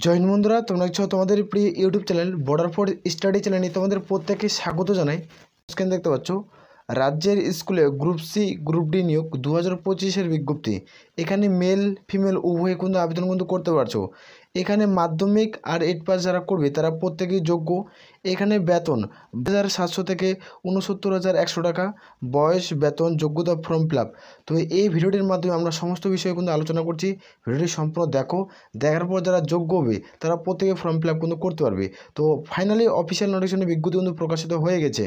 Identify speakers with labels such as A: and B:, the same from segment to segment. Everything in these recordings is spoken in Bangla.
A: জয়েন বন্ধুরা, তোমরা দেখছো তোমাদের প্রিয় YouTube channel border for study চ্যানেলে তোমাদের প্রত্যেককে স্বাগত জানাই। স্ক্রিন দেখতে পাচ্ছ রাজ্যের স্কুলে গ্রুপ সি গ্রুপ ডি নিয়োগ 2025-এর বিজ্ঞপ্তি। এখানে মেল ফিমেল উভয়ে কিন্তু আবেদন কিন্তু করতে পারছো। এখানে মাধ্যমিক আর 8 পাস যারা করবে তারা প্রত্যেকেই যোগ্য। এখানে বেতন 2,700 থেকে 69,100 টাকা, বয়স, বেতন, যোগ্যতা, ফর্ম ফিল আপ। তো এই ভিডিওটির মাধ্যমে আমরা সমস্ত বিষয়ে কিন্তু আলোচনা করছি। ভিডিওটি সম্পূর্ণ দেখো, দেখার পর যারা যোগ্য হবে তারা প্রত্যেকে ফর্ম ফিল আপ কিন্তু করতে পারবে। তো ফাইনালি অফিসিয়াল নোটিফিকেশনের বিজ্ঞপ্তি কিন্তু প্রকাশিত হয়ে গেছে।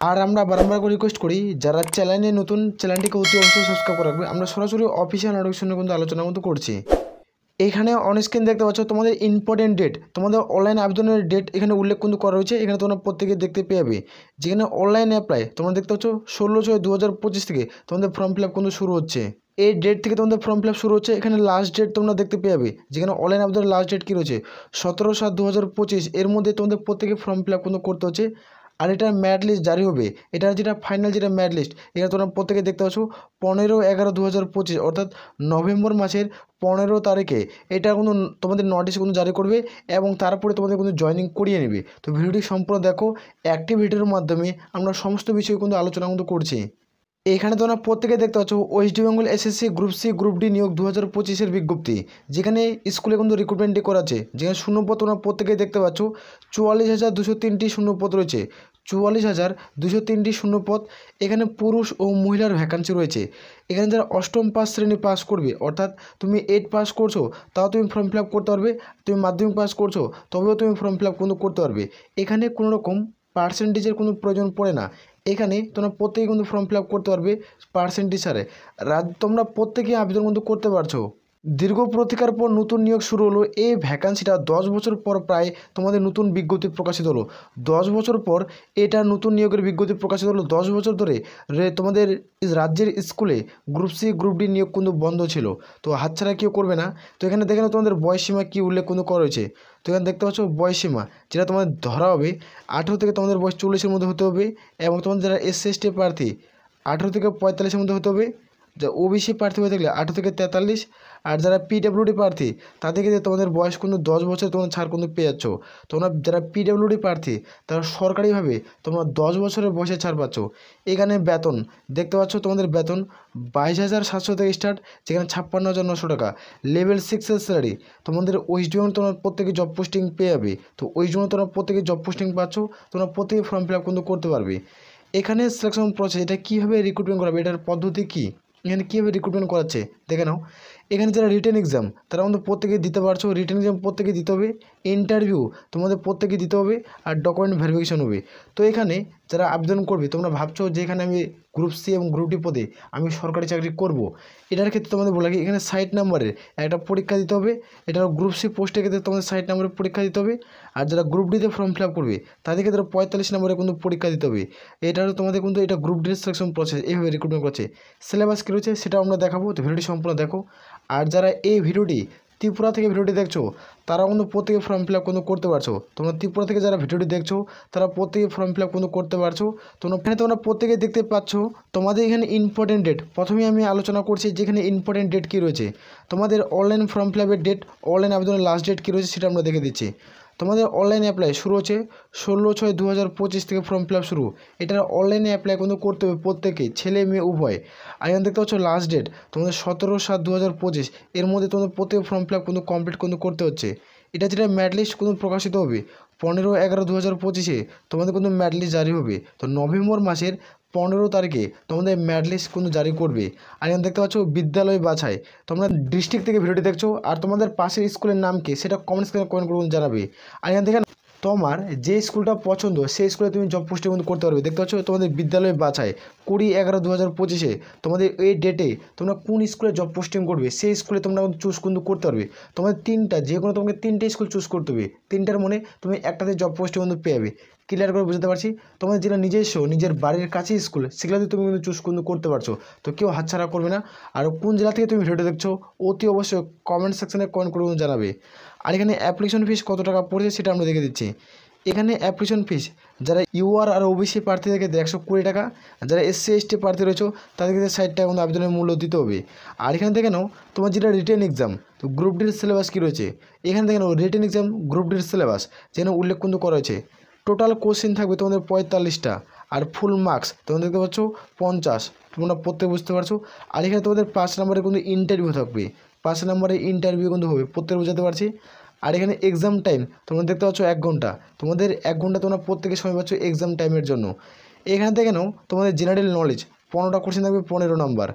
A: আর আমরা বারবার করে রিকোয়েস্ট করি যারা চ্যানেলে নতুন, চ্যানেলটিকে অতি অবশ্যই সাবস্ক্রাইব করে রাখবে। আমরা সরাসরি অফিসিয়াল নোটিফিকেশনে কিন্তু আলোচনা কিন্তু করছি। এখানে অন স্ক্রিন দেখতে পাচ্ছ তোমাদের ইম্পর্টেন্ট ডেট, তোমাদের অনলাইন আবেদনের ডেট এখানে উল্লেখ কিন্তু করা রয়েছে। এখানে তোমরা প্রত্যেকে দেখতে পেয়ে যেখানে অনলাইন অ্যাপ্লাই তোমরা দেখতে পাচ্ছ 16/6/2025 থেকে তোমাদের ফর্ম ফিল আপ কিন্তু শুরু হচ্ছে। এই ডেট থেকে তোমাদের ফর্ম ফিল আপ শুরু হচ্ছে। এখানে লাস্ট ডেট তোমরা দেখতে পেয়ে যেখানে অনলাইন আবেদনের লাস্ট ডেট কী রয়েছে 17/7/2025। এর মধ্যে তোমাদের প্রত্যেকে ফর্ম ফিল আপ কিন্তু করতে হচ্ছে। আর এটার ম্যারিট লিস্ট জারি হবে, এটার যেটা ফাইনাল যেটা ম্যারিট লিস্ট এখানে তোমরা প্রত্যেকে দেখতে পাচ্ছ 15/11/2025 অর্থাৎ নভেম্বর মাসের 15 তারিখে এটা কিন্তু তোমাদের নোটিশ কিন্তু জারি করবে এবং তারপরে তোমাদের কিন্তু জয়েনিং করিয়ে নেবে। তো ভিডিওটি সম্পূর্ণ দেখো, অ্যাক্টিভিটির মাধ্যমে আমরা সমস্ত বিষয় কিন্তু আলোচনা কিন্তু করছি। এখানে তোমরা প্রত্যেকে দেখতে পাচ্ছ West Bengal SSC group C group D নিয়োগ 2025-এর বিজ্ঞপ্তি, যেখানে স্কুলে কিন্তু রিক্রুটমেন্টটি করা আছে। যেখানে শূন্যপদ তোমরা প্রত্যেকে দেখতে পাচ্ছ 44,203টি শূন্যপদ রয়েছে। 44,203টি শূন্যপদ। এখানে পুরুষ ও মহিলার ভ্যাকান্সি রয়েছে। এখানে যারা অষ্টম পাস শ্রেণী পাস করবে, অর্থাৎ তুমি 8 পাস করছো তাও তুমি ফর্ম ফিল আপ করতে পারবে। তুমি মাধ্যমিক পাস করছো তবেও তুমি ফর্ম ফিল আপ কিন্তু করতে পারবে। এখানে কোনো রকম পার্সেন্টেজের কোনো প্রয়োজন পড়ে না। এখানে তোমরা প্রত্যেকে কিন্তু ফর্ম ফিল আপ করতে পারবে পার্সেন্টেজ হারে। তোমরা প্রত্যেকেই আবেদন কিন্তু করতে পারছো। দীর্ঘ প্রতীক্ষার পর নতুন নিয়োগ শুরু হলো। এই ভ্যাকান্সিটা 10 বছর পর প্রায় তোমাদের নতুন বিজ্ঞপ্তি প্রকাশিত হলো। 10 বছর পর এটা নতুন নিয়োগের বিজ্ঞপ্তি প্রকাশিত হলো। 10 বছর ধরে তোমাদের রাজ্যের স্কুলে গ্রুপ সি গ্রুপ ডি নিয়োগ কিন্তু বন্ধ ছিল। তো হাতছাড়া কেউ করবে না। তো এখানে দেখে নাও তোমাদের বয়সসীমা কী উল্লেখ কিন্তু করা হয়েছে। তো এখানে দেখতে পাচ্ছ বয়সসীমা যেটা তোমাদের ধরা হবে 18 থেকে তোমাদের বয়স 40-এর মধ্যে হতে হবে। এবং তোমাদের যারা SC/ST প্রার্থী 18 থেকে 45-এর মধ্যে হতে হবে। যা ওবিসি প্রার্থী হয়ে থাকলে 18 থেকে 43। আর যারা PWD প্রার্থী তাদের ক্ষেত্রে তোমাদের বয়স কিন্তু 10 বছর তোমরা ছাড় কিন্তু পেয়ে যাচ্ছ। তোমরা যারা PWD প্রার্থী তারা সরকারিভাবে তোমরা 10 বছরের বয়সে ছাড় পাচ্ছ। এখানে বেতন দেখতে পাচ্ছ তোমাদের বেতন 22,700 থেকে স্টার্ট, যেখানে 56,900 টাকা। লেভেল 6-এর স্যালারি তোমাদের ওয়েস্ট বেঙ্গল তোমরা প্রত্যেকে জব পোস্টিং পেয়ে যাবে। তো ওয়েস্ট বেঙ্গল তোমরা প্রত্যেকে জব পোস্টিং পাচ্ছ, তোমরা প্রত্যেকে ফর্ম ফিল আপ কিন্তু করতে পারবে। এখানে সিলেকশন প্রসেস, এটা কীভাবে রিক্রুটমেন্ট করাবে, এটার পদ্ধতি কী, এখানে কীভাবে রিক্রুটমেন্ট করাচ্ছে দেখে নাও। এখানে যারা রিটেন এক্সাম তারা আমাদের প্রত্যেকে দিতে পারছো। রিটেন এক্সাম প্রত্যেকে দিতে হবে, ইন্টারভিউ তোমাদের প্রত্যেকে দিতে হবে, আর ডকুমেন্ট ভেরিফিকেশন হবে। তো এখানে যারা আবেদন করবে তোমরা ভাবছো যে এখানে আমি গ্রুপ সি এবং গ্রুপ ডি পদে আমি সরকারি চাকরি করব, এটার ক্ষেত্রে তোমাদের বলা লাগে এখানে 60 নম্বরের একটা পরীক্ষা দিতে হবে। এটা গ্রুপ সি পোস্টের ক্ষেত্রে তোমাদের 60 নম্বরের পরীক্ষা দিতে হবে। আর যারা গ্রুপ ডিতে ফর্ম ফিল আপ করবে তাদের ক্ষেত্রে 45 নম্বরে কিন্তু পরীক্ষা দিতে হবে। এটা তোমাদের কিন্তু এটা গ্রুপ ডি সিলেকশন প্রসেস, এইভাবে রিক্রুটমেন্ট করছে। সিলেবাস কী রয়েছে সেটা আমরা দেখাবো। তো ভিডিওটি সম্পূর্ণ দেখো। আর যারা এই ভিডিওটি ত্রিপুরা থেকে ভিডিওটি দেখছো তারাও কিন্তু প্রত্যেকে ফর্ম ফিল আপ কিন্তু করতে পারছো। তোমরা ত্রিপুরা থেকে যারা ভিডিওটি দেখছো তারা প্রত্যেকে ফর্ম ফিল আপ কিন্তু করতে পারছো। তোমরা প্রত্যেকে দেখতে পাচ্ছ তোমাদের এখানে ইম্পর্টেন্ট ডেট। প্রথমে আমি আলোচনা করছি যেখানে ইম্পর্টেন্ট ডেট কী রয়েছে। তোমাদের অনলাইন ফর্ম ফিল আপের ডেট, অনলাইন আবেদনের লাস্ট ডেট কী রয়েছে সেটা আমরা দেখে দিচ্ছি। তোমাদের অনলাইন অ্যাপ্লাই শুরু হচ্ছে 16/6/2025 থেকে ফর্ম ফিল আপ শুরু। এটার অনলাইনে অ্যাপ্লাই কিন্তু করতে হবে প্রত্যেকেই, ছেলে মেয়ে উভয়। আর এখানে দেখতে পাচ্ছ লাস্ট ডেট তোমাদের 17/7/2025। এর মধ্যে তোমাদের প্রত্যেক ফর্ম ফিল আপ কিন্তু কমপ্লিট কিন্তু করতে হচ্ছে। এটা যেটা ম্যারিট লিস্ট কিন্তু প্রকাশিত হবে 15/11/2025-এ তোমাদের কিন্তু ম্যারিট লিস্ট জারি হবে। তো নভেম্বর মাসের 15 তারিখে তোমাদের ম্যারিট লিস্ট কিন্তু জারি করবে। আর এখানে দেখতে পাচ্ছ বিদ্যালয় বাছাই, তোমরা ডিস্ট্রিক্ট থেকে ভিডিওটি দেখছো আর তোমাদের পাশের স্কুলের নাম কি সেটা কমেন্টস করে কমেন্ট করে জানাবে। আর এখান থেকে তোমার যে স্কুলটা পছন্দ সেই স্কুলে তুমি জব পোস্টিং কিন্তু করতে পারবে। দেখতে পাচ্ছ তোমাদের বিদ্যালয় বাছাই 20/11/2025-এ তোমাদের এই ডেটে তোমরা কোন স্কুলে জব পোস্টিং করবে সেই স্কুলে তোমরা চুজ কিন্তু করতে পারবে। তোমাদের যে কোনো তোমাকে 3টে স্কুল চুজ করতে হবে। 3টার মনে তুমি একটাতে জব পোস্টিং কিন্তু পেয়ে যাবে। ক্লিয়ার করে বুঝতে পারছি। তোমাদের যেটা নিজস্ব নিজের বাড়ির কাছে স্কুল সেগুলোতে তুমি কিন্তু চুজ কিন্তু করতে পারছো। তো কেউ হাতছাড়া করবে না। আর কোন জেলা থেকে তুমি ভিডিওটা দেখছো অতি অবশ্যই কমেন্ট সেকশনে কমেন্ট করে জানাবে। আর এখানে অ্যাপ্লিকেশন ফিস কত টাকা পড়েছে সেটা আমরা দেখে দিচ্ছি। এখানে অ্যাপ্লিকেশন ফিস যারা ইউআর আর ওবিসি প্রার্থী থেকে 120 টাকা, যারা এসসি এসটি প্রার্থী রয়েছে তাদেরকে 60 টাকা কিন্তু আবেদনের মূল্য দিতে হবে। আর এখান থেকে নাও তোমার যেটা রিটেন এক্সাম, তো গ্রুপ ডির সিলেবাস কী রয়েছে এখান থেকে নাও রিটেন এক্সাম গ্রুপ ডির সিলেবাস যেন উল্লেখ কিন্তু করা হয়েছে। টোটাল কোশ্চেন থাকবে তোমাদের 45টা আর ফুল মার্কস তোমরা দেখতে পাচ্ছ 50, তোমরা প্রত্যেক বুঝতে পারছো। আর এখানে তোমাদের 5 নম্বরে কিন্তু ইন্টারভিউ থাকবে, 5 নম্বরে ইন্টারভিউ কিন্তু হবে, প্রত্যেক বুঝাতে পারছি। আর এখানে এক্সাম টাইম তোমরা দেখতে পাচ্ছ 1 ঘন্টা, তোমাদের 1 ঘন্টা তোমরা প্রত্যেকে সময় পাচ্ছ এক্সাম টাইমের জন্য। এখান থেকে নাও তোমাদের জেনারেল নলেজ 15টা কোশ্চেন থাকবে 15 নম্বর,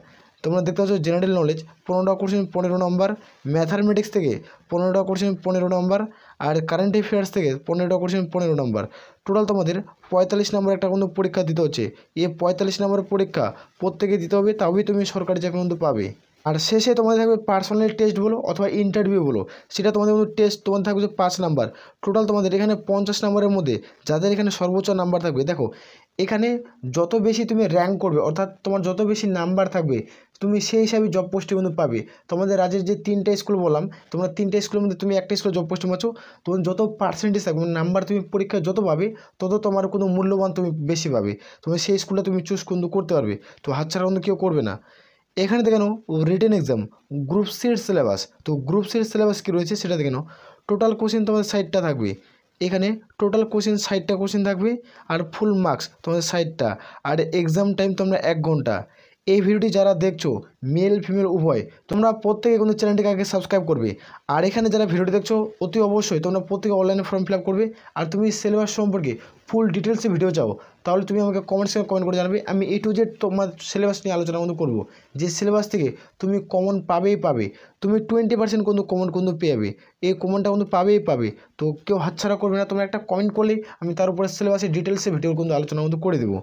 A: তোমরা দেখতে পাচ্ছ জেনারেল নলেজ 15টা কোশ্চেন 15 নম্বর, ম্যাথামেটিক্স থেকে 15টা কোশ্চেন 15 নম্বর, আর কারেন্ট অ্যাফেয়ার্স থেকে 15টা কোশ্চেন 15 নম্বর। টোটাল তোমাদের 45 নম্বর একটা কিন্তু পরীক্ষা দিতে হচ্ছে। এই 45 নম্বরের পরীক্ষা প্রত্যেকে দিতে হবে, তবেই তুমি সরকারি চাকরি কিন্তু পাবে। আর শেষে তোমাদের থাকবে পার্সোনাল টেস্ট বলো অথবা ইন্টারভিউ বলো, সেটা তোমাদের কিন্তু টেস্ট তোমাদের থাকবে 5 নাম্বার। টোটাল তোমাদের এখানে 50 নম্বরের মধ্যে যাদের এখানে সর্বোচ্চ নাম্বার থাকবে, দেখো এখানে যত বেশি তুমি র্যাঙ্ক করবে অর্থাৎ তোমার যত বেশি নাম্বার থাকবে তুমি সেই হিসাবে জব পোস্টে কিন্তু পাবে। তোমাদের রাজ্যের যে 3টে স্কুল বললাম, তোমরা 3টে স্কুলের মধ্যে তুমি একটা স্কুলে জব পোস্টে পাচ্ছ, তোমার যত পার্সেন্টেজ থাকবে নাম্বার তুমি পরীক্ষায় যত পাবে তত তোমার কোনো মূল্যবান তুমি বেশি পাবে, তুমি সেই স্কুলটা তুমি চুজ কিন্তু করতে পারবে। তো হাতছাড়া কিন্তু কেউ করবে না। এখানে দেখে নাও রিটেন এক্সাম গ্রুপ সির সিলেবাস, তো গ্রুপ সির সিলেবাস কী রয়েছে সেটা দেখে নাও। টোটাল কোশ্চেন তোমাদের 60টা থাকবে, এখানে টোটাল কোশ্চেন 60টা কোশ্চেন থাকবে আর ফুল মার্কস তোমাদের 60টা, আর এক্সাম টাইম তোমরা 1 ঘন্টা। এই ভিডিওটি যারা দেখছো মেল ফিমেল উভয়, তোমরা প্রত্যেকে কিন্তু চ্যানেলটিকে আগে সাবস্ক্রাইব করবে। আর এখানে যারা ভিডিওটি দেখছো অতি অবশ্যই তোমরা প্রত্যেকে অনলাইনে ফর্ম ফিল আপ করবে। আর তুমি সিলেবাস সম্পর্কে ফুল ডিটেলসে ভিডিও চাও তাহলে তুমি আমাকে কমেন্টসে কমেন্ট করে জানাবে, আমি A to Z তোমার সিলেবাস নিয়ে আলোচনা কিন্তু করবো, যে সিলেবাস থেকে তুমি কমন পাবেই পাবে, তুমি 20% কিন্তু কমন কিন্তু পেয়ে যাবে, এই কমনটা কিন্তু পাবেই পাবে। তো কেউ হাতছাড়া করবে না, তোমরা একটা কমেন্ট করলেই আমি তার উপরে সিলেবাসের ডিটেলসে ভিডিও কিন্তু আলোচনা কিন্তু করে দেবো।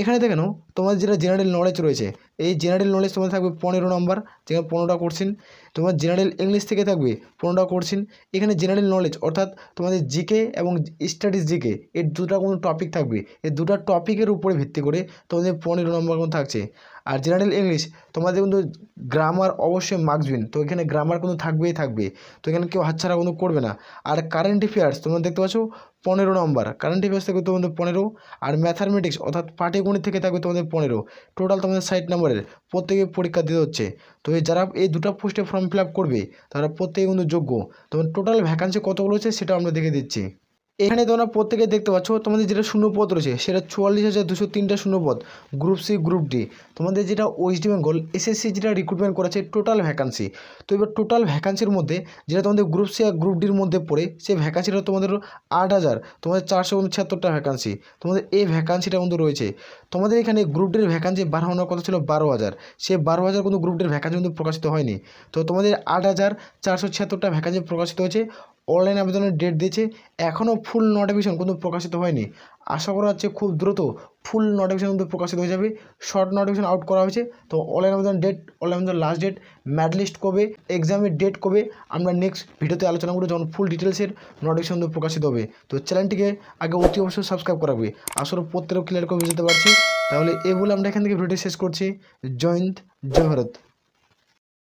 A: এখানে দেখে নাও তোমার যেটা জেনারেল নলেজ রয়েছে, এই জেনারেল নলেজ তোমার থাকবে 15 নম্বর, যেখানে 15টা কোশ্চেন। তোমার জেনারেল ইংলিশ থেকে থাকবে 15টা কোশ্চেন। এখানে জেনারেল নলেজ অর্থাৎ তোমাদের জিকে এবং স্টাডিজ জিকে এর দুটো কোনো টপিক থাকবে, এই দুটো টপিকের উপরে ভিত্তি করে তোমাদের 15 নম্বর কিন্তু থাকছে। আর জেনারেল ইংলিশ তোমাদের কিন্তু গ্রামার অবশ্যই মার্কস উইন, তো এখানে গ্রামার কিন্তু থাকবেই থাকবে, তো এখানে কেউ হাতছাড়া কিন্তু করবে না। আর কারেন্ট অ্যাফেয়ার্স তোমরা দেখতে পাচ্ছ 15 নম্বর, কারেন্ট অ্যাফেয়ার্স থেকে তোমাদের 15, আর ম্যাথামেটিক্স অর্থাৎ পাটিগণিত থেকে থাকবে তোমাদের 15। টোটাল তোমাদের 60 নম্বরের প্রত্যেকে পরীক্ষা দিতে হচ্ছে। তো যারা এই দুটো পোস্টে ফর্ম ফিল আপ করবে তারা প্রত্যেকে কিন্তু যোগ্য। তোমার টোটাল ভ্যাকান্সি কতগুলো হচ্ছে সেটা আমরা দেখে দিচ্ছি। এখানে তোমরা প্রত্যেকে দেখতে পাচ্ছ তোমাদের যেটা শূন্যপদ রয়েছে সেটা 44,203টা শূন্যপদ গ্রুপ সি গ্রুপ ডি। তোমাদের যেটা ওয়েস্ট বেঙ্গল এসএসসি যেটা রিক্রুটমেন্ট করেছে টোটাল ভ্যাকান্সি, তো এবার টোটাল ভ্যাকান্সির মধ্যে যেটা তোমাদের গ্রুপ সি আর গ্রুপ ডির মধ্যে পড়ে সেই ভ্যাকান্সিটা তোমাদের 8,000 তোমাদের 476টা ভ্যাকান্সি, তোমাদের এই ভ্যাকান্সিটা কিন্তু রয়েছে। তোমাদের এখানে গ্রুপ ডির ভ্যাকান্সি বাড়ানোর কথা ছিল 12,000, সেই 12,000 কিন্তু গ্রুপ ডির ভ্যাকান্সি কিন্তু প্রকাশিত হয়নি। তো তোমাদের 8,476টা ভ্যাকান্সি প্রকাশিত হয়েছে, অনলাইন আবেদনের ডেট দিয়েছে, এখনও ফুল নোটিফিকেশন কিন্তু প্রকাশিত হয়নি। আশা করা হচ্ছে খুব দ্রুত ফুল নোটিফিকেশন কিন্তু প্রকাশিত হয়ে যাবে। শর্ট নোটিফিকেশন আউট করা হয়েছে, তো অনলাইন আবেদন ডেট, অনলাইন আবেদন লাস্ট ডেট, ম্যাট লিস্ট কবে, এক্সামের ডেট কবে, আমরা নেক্সট ভিডিওতে আলোচনা করব যখন ফুল ডিটেলসের নোটিফিকেশন কিন্তু প্রকাশিত হবে। তো চ্যানেলটিকে আগে অতি অবশ্যই সাবস্ক্রাইব করাবে, আসলে প্রত্যেক ক্লিয়ার করে বুঝতে পারছি। তাহলে এই বলে আমরা এখান থেকে ভিডিওটি শেষ করছি। জয় হিন্দ, জয় ভারত।